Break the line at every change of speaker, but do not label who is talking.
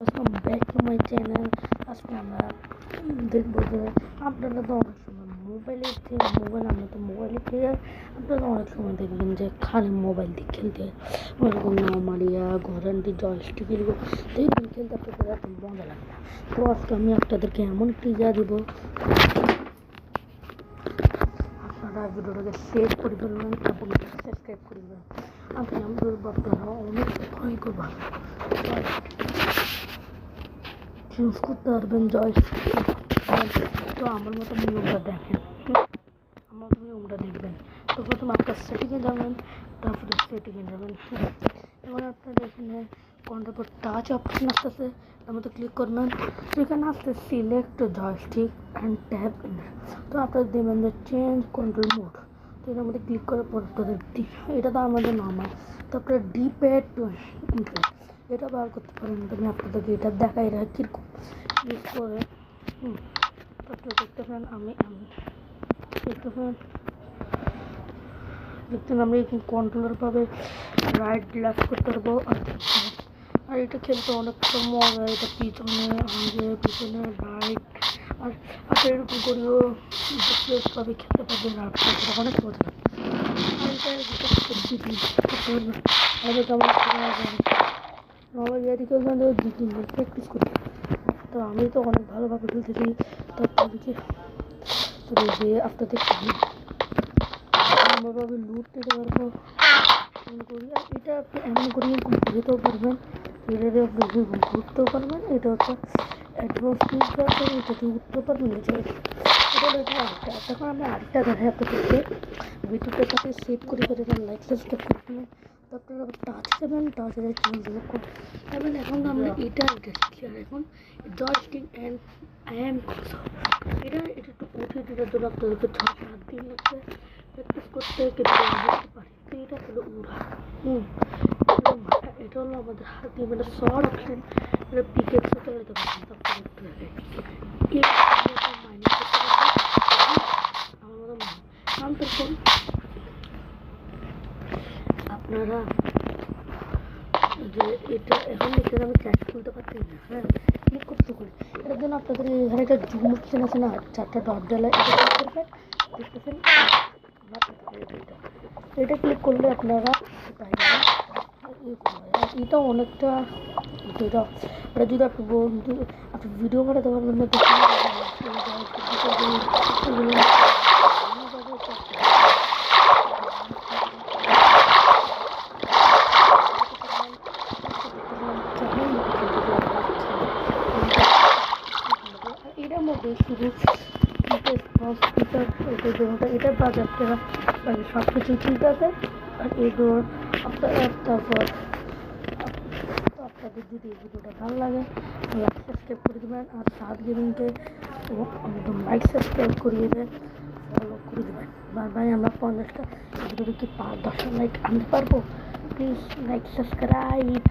Welcome back to my channel. আজকে আমরা দেখবো যে আপনারা তো অনেক সময় মোবাইলের থেকে আপনারা অনেক সময় দেখবেন যে খালি মোবাইল দিয়ে খেলতে ওরকম না মারিয়া ঘরান্টি জয়স্টিক এগুলো দেখবেন খেলতে আপনাদের এত মজা লাগে না। তো আজকে আমি আপনাদেরকে এমন একটি ইয়া দেবো, আপনারা ভিডিওটাকে সেভ করে ফেলবেন এবং সাবস্ক্রাইব করে দেবেন। আমি বলবো আপনারা অনেক ভয়ঙ্কর ভাবে চুজ করতে পারবেন জয়স্টিক। তো আমার মতো নিয়মটা দেখেন, আমার মতো নিয়মটা দেখবেন। তো প্রথমে আপনার সেটিংয়ে যাবেন, তারপরে সেটিংয়ে যাবেন। এবার আপনার এখানে কন্ট্রোল টাচ অপশন আসতেছে, তার মধ্যে ক্লিক করবেন। তো এখানে আসতে সিলেক্ট জয়স্টিক অ্যান্ড ট্যাব। তো আপনার দেবেন যে চেঞ্জ কন্ট্রোল মোড। তো এটার মধ্যে ক্লিক করার পর আপনাদের এটা তো আমাদের নর্মাল। তো আপনার ডিপ্যাড এটা বার করতে পারেন। আমি আপনাদেরকে এটা দেখাই রাখি কীরকম ইউজ করে। আপনারা দেখতে পারেন দেখতেন আমরা এই কন্ট্রোলার পাবে রাইট লেফট করতে পারবো। আর এটা খেলতে অনেকটা মজা। এটা পিছনে আগে পিছনে রাইট আর আপনার এরকম করেও প্লেস পাবে খেলতে পারবেন। আর অনেক মজা লাগে। আর এটা আমাদের কেমন আমার ইয়াদি খেলতে দু তিনবার প্র্যাকটিস করি। তো আমি তো অনেক ভালোভাবে খেলতেছি। তো আপনাদেরকে যে আপনাদেরকে ভালোভাবে লুট দিতে পারবো করি। আর এটা আপনি এমন করে ঘুরতেও পারবেন, এটা আপনি ঘুরতেও পারবেন। এটা হচ্ছে অ্যাডভান্স ফিজ আছে, এটাতে উঠতে পারবেন। এটা আরেকটা। এখন আমরা আরেকটা দেখাই আপনাদেরকে। ভিডিওটার সাথে সেভ করে ফেলেন, লাইক সাবস্ক্রাইব করে ফেলেন। তারপরে আবার টাচ দেবেন, টাচে চ্যানেল করবেন। এখন আমরা এটা শিখি। আর এখন জয়স্টিক অ্যান্ড এটা একটু কঠিন। এটার জন্য আপনাদেরকে 6-7 দিন লাগবে প্র্যাকটিস করতে, কিন্তু বুঝতে পারি। তো এটা হলো উড়া। এটা হলো আমাদের হাত দিয়ে মানে শর্ট অপশন। এটা পিকেক্সও চালাতে পারবেন। তারপরে একটু মাইনিং করতে পারবেন আমার মতো কারণ তখন আপনারা যে এটা এখন এখানে আমি ক্যাশ খুলতে পারছি না। হ্যাঁ, ক্লিক করতে করি। এটার জন্য আপনাদের এখানে একটা জুম অপশন আছে না, 4টা ডট ডালা, এটা ক্লিক করবেন। দেখতেছেন এটা ক্লিক করলে আপনারা এটা অনেকটা এটা যদি আপনি ভিডিও বানাতে পারবেন না। এটার মধ্যে শুধু এটা বাদে আপনারা সব কিছু ঠিক আছে। আর এগুলোর তারপর আপনাদের যদি এই ভিডিওটা ভালো লাগে লাইক সাবস্ক্রাইব করে দেবেন। আর সাত গেমিংকে একদম লাইক সাবস্ক্রাইব করিয়ে দেবেন, ফলো করে দেবেন। ভাই আমরা 50টা ভিডিওতে কি 5-10 লাইক আনতে পারবো? Please like subscribe.